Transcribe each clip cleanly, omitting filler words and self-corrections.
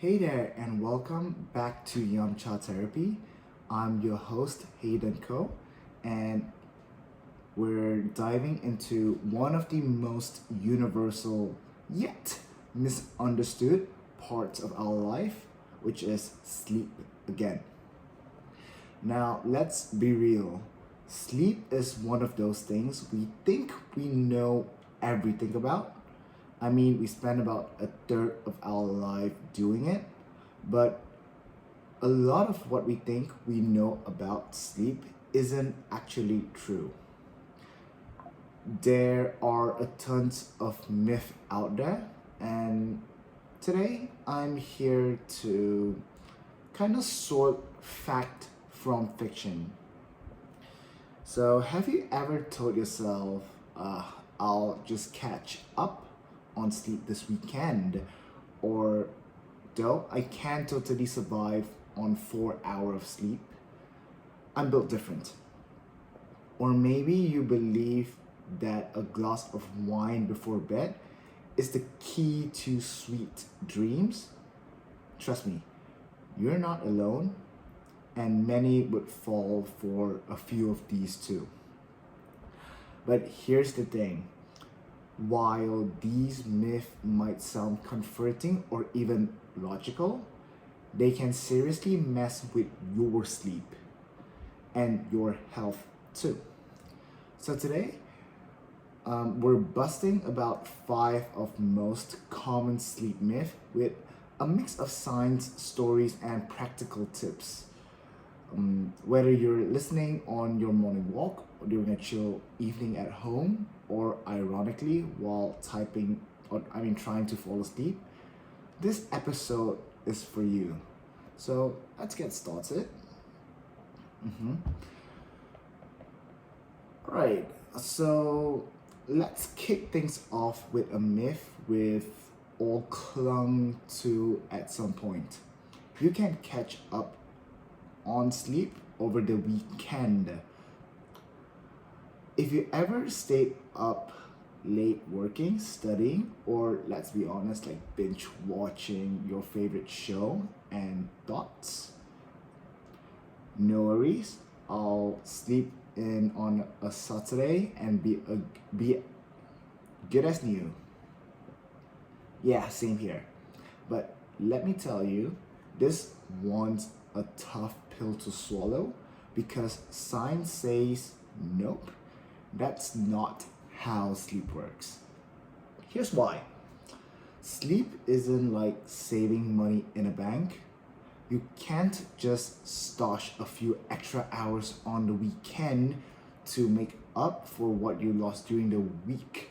Hey there, and welcome back to Yamcha Therapy. I'm your host, Hayden Koh, and we're diving into one of the most universal yet misunderstood parts of our life, which is sleep again. Now, let's be real. Sleep is one of those things we think we know everything about. I mean, we spend about a third of our life doing it, but a lot of what we think we know about sleep isn't actually true. There are a tons of myth out there, and today I'm here to kind of sort fact from fiction. So, have you ever told yourself, I'll just catch up on sleep this weekend? Or, though I can totally survive on 4 hours of sleep, I'm built different. Or maybe you believe that a glass of wine before bed is the key to sweet dreams. Trust me, you're not alone, and many would fall for a few of these too. But here's the thing, while these myths might sound comforting or even logical, they can seriously mess with your sleep and your health too. So today, we're busting about 5 of most common sleep myths with a mix of science, stories, and practical tips. Whether you're listening on your morning walk, or during a chill evening at home, or ironically while trying to fall asleep, this episode is for you. So let's get started. Mm-hmm. Right, so let's kick things off with a myth we've all clung to at some point. You can catch up on sleep over the weekend. If you ever stayed up late working, studying, or let's be honest, like binge watching your favorite show and thoughts, no worries. I'll sleep in on a Saturday and be good as new. Yeah, same here. But let me tell you, this one's a tough pill to swallow because science says nope, that's not how sleep works. Here's why. Sleep isn't like saving money in a bank. You can't just stash a few extra hours on the weekend to make up for what you lost during the week.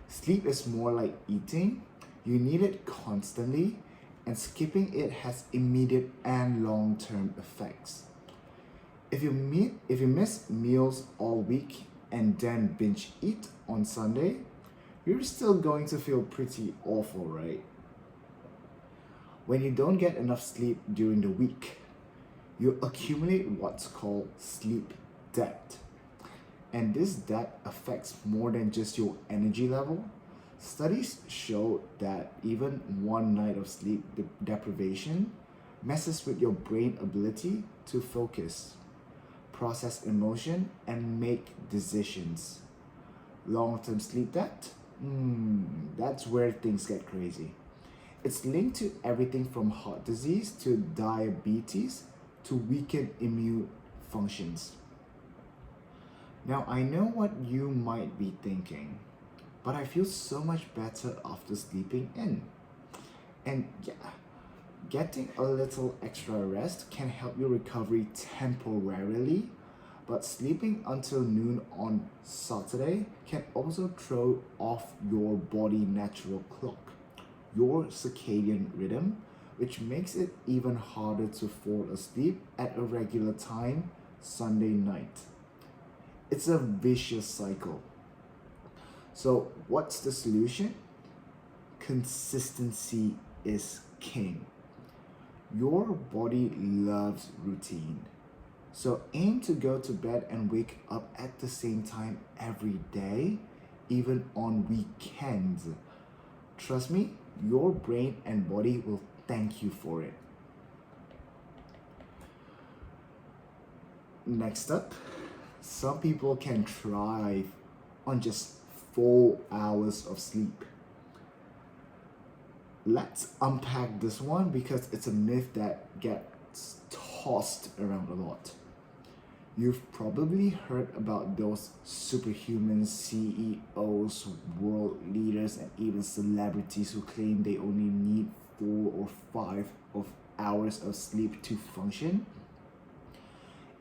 Sleep is more like eating. You need it constantly, and skipping it has immediate and long-term effects. If you miss meals all week and then binge eat on Sunday, you're still going to feel pretty awful, right? When you don't get enough sleep during the week, you accumulate what's called sleep debt. And this debt affects more than just your energy level. Studies show that even one night of sleep deprivation messes with your brain ability to focus, process emotion, and make decisions. Long-term sleep debt? That's where things get crazy. It's linked to everything from heart disease to diabetes to weakened immune functions. Now, I know what you might be thinking, but I feel so much better after sleeping in. And yeah, getting a little extra rest can help your recovery temporarily, but sleeping until noon on Saturday can also throw off your body natural clock, your circadian rhythm, which makes it even harder to fall asleep at a regular time Sunday night. It's a vicious cycle. So, what's the solution? Consistency is king. Your body loves routine. So, aim to go to bed and wake up at the same time every day, even on weekends. Trust me, your brain and body will thank you for it. Next up, some people can thrive on just 4 hours of sleep. Let's unpack this one because it's a myth that gets tossed around a lot. You've probably heard about those superhuman CEOs, world leaders, and even celebrities who claim they only need 4 or 5 hours of sleep to function.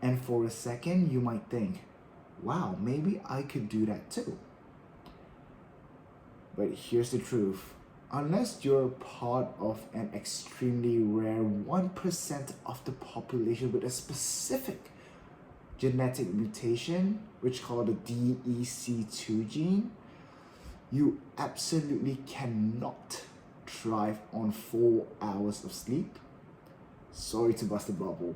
And for a second, you might think, wow, maybe I could do that too. But here's the truth. Unless you're part of an extremely rare 1% of the population with a specific genetic mutation, which called the DEC2 gene, you absolutely cannot thrive on 4 hours of sleep. Sorry to bust the bubble.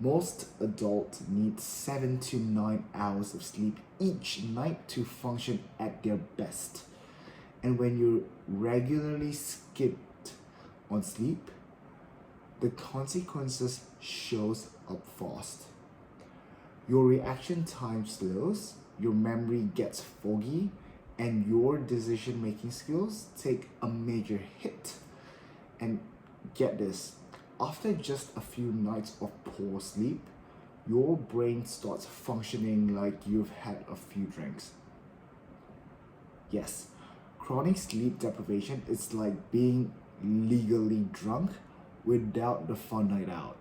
Most adults need 7 to 9 hours of sleep each night to function at their best. And when you regularly skipped on sleep, the consequences shows up fast. Your reaction time slows, your memory gets foggy, and your decision-making skills take a major hit. And get this, after just a few nights of poor sleep, your brain starts functioning like you've had a few drinks. Yes, chronic sleep deprivation is like being legally drunk without the fun night out.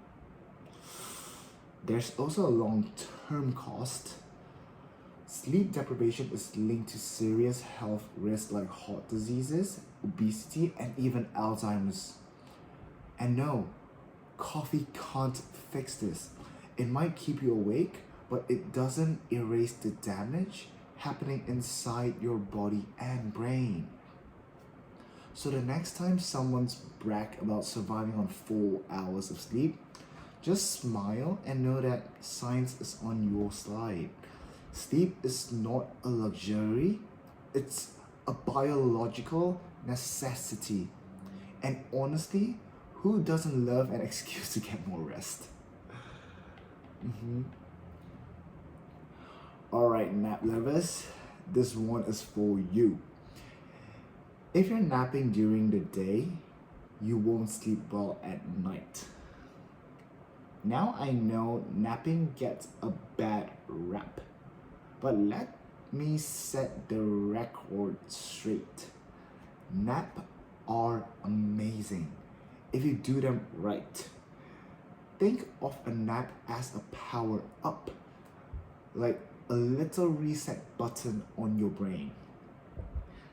There's also a long-term cost. Sleep deprivation is linked to serious health risks like heart diseases, obesity, and even Alzheimer's. And no, coffee can't fix this. It might keep you awake, but it doesn't erase the damage happening inside your body and brain. So the next time someone's brag about surviving on 4 hours of sleep, just smile and know that science is on your side. Sleep is not a luxury, it's a biological necessity. And honestly, who doesn't love an excuse to get more rest? Alright, nap lovers, this one is for you. If you're napping during the day, you won't sleep well at night. Now I know napping gets a bad rap, but let me set the record straight. Naps are amazing if you do them right. Think of a nap as a power up, like a little reset button on your brain.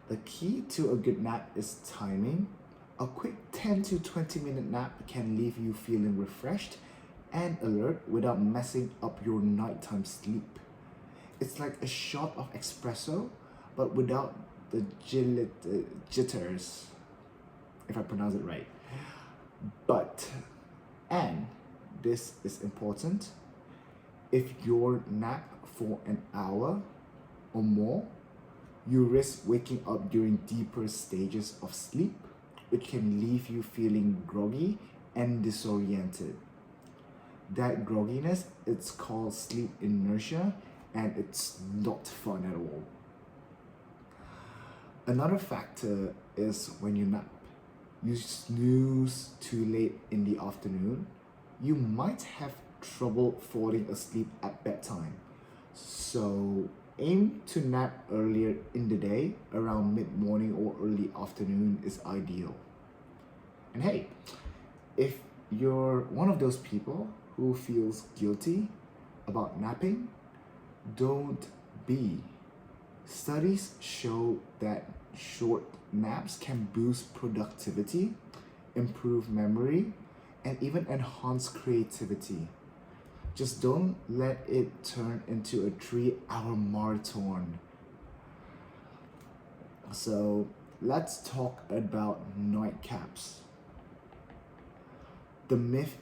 The key to a good nap is timing. A quick 10 to 20 minute nap can leave you feeling refreshed and alert without messing up your nighttime sleep. It's like a shot of espresso, but without the jitters, if I pronounce it right. And this is important, if you nap for an hour or more, you risk waking up during deeper stages of sleep, which can leave you feeling groggy and disoriented. That grogginess, it's called sleep inertia, and it's not fun at all. Another factor is when you nap. You snooze too late in the afternoon, you might have trouble falling asleep at bedtime. So aim to nap earlier in the day, around mid-morning or early afternoon is ideal. And hey, if you're one of those people who feels guilty about napping, don't be. Studies show that short naps can boost productivity, improve memory, and even enhance creativity. Just don't let it turn into a 3-hour marathon. So let's talk about nightcaps. The myth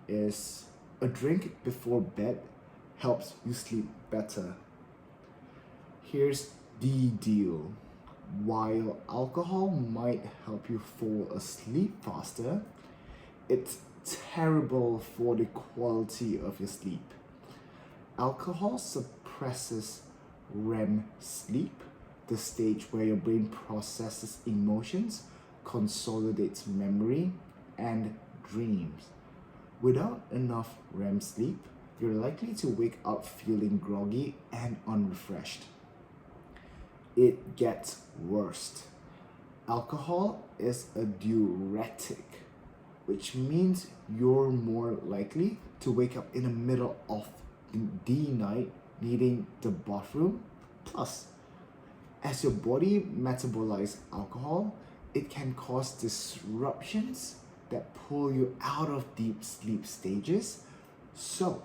is a drink before bed helps you sleep better. Here's the deal. While alcohol might help you fall asleep faster, it's terrible for the quality of your sleep. Alcohol suppresses REM sleep, the stage where your brain processes emotions, consolidates memory, and dreams. Without enough REM sleep, you're likely to wake up feeling groggy and unrefreshed. It gets worse. Alcohol is a diuretic, which means you're more likely to wake up in the middle of the night needing the bathroom. Plus, as your body metabolizes alcohol, it can cause disruptions that pull you out of deep sleep stages. So,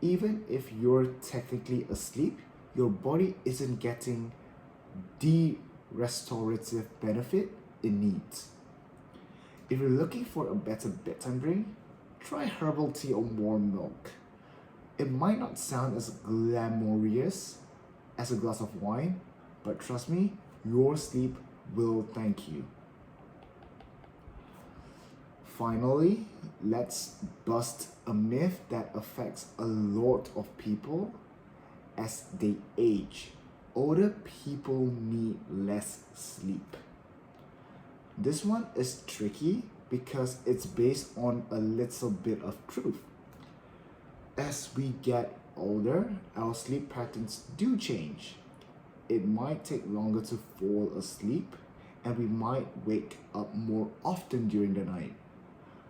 even if you're technically asleep, your body isn't getting the restorative benefit it needs. If you're looking for a better bedtime drink, try herbal tea or warm milk. It might not sound as glamorous as a glass of wine, but trust me, your sleep will thank you. Finally, let's bust a myth that affects a lot of people as they age. Older people need less sleep. This one is tricky because it's based on a little bit of truth. As we get older, our sleep patterns do change. It might take longer to fall asleep, and we might wake up more often during the night.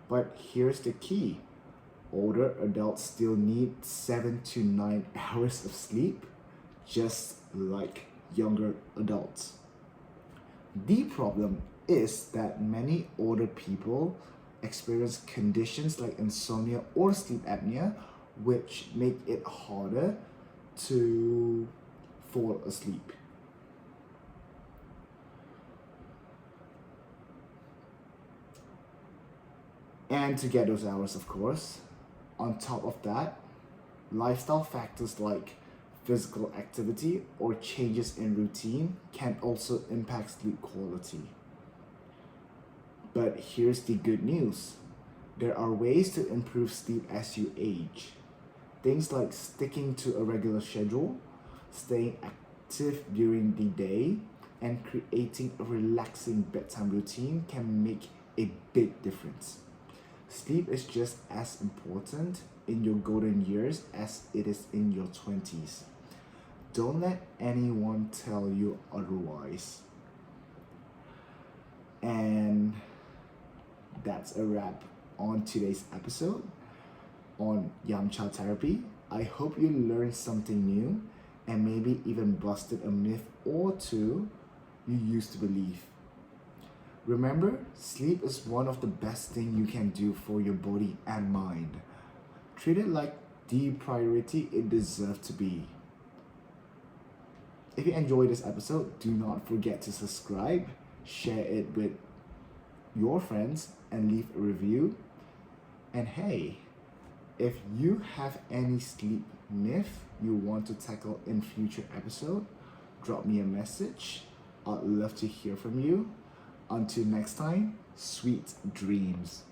But here's the key. Older adults still need 7 to 9 hours of sleep, just like younger adults. The problem is that many older people experience conditions like insomnia or sleep apnea, which make it harder to fall asleep. And to get those hours, of course. On top of that, lifestyle factors like physical activity or changes in routine can also impact sleep quality. But here's the good news. There are ways to improve sleep as you age. Things like sticking to a regular schedule, staying active during the day, and creating a relaxing bedtime routine can make a big difference. Sleep is just as important in your golden years as it is in your 20s. Don't let anyone tell you otherwise. And that's a wrap on today's episode on Yamcha therapy. I hope you learned something new and maybe even busted a myth or two you used to believe. Remember, sleep is one of the best things you can do for your body and mind. Treat it like the priority it deserves to be. If you enjoyed this episode, do not forget to subscribe, share it with your friends, and leave a review. And hey, if you have any sleep myth you want to tackle in future episode, drop me a message. I'd love to hear from you. Until next time, sweet dreams.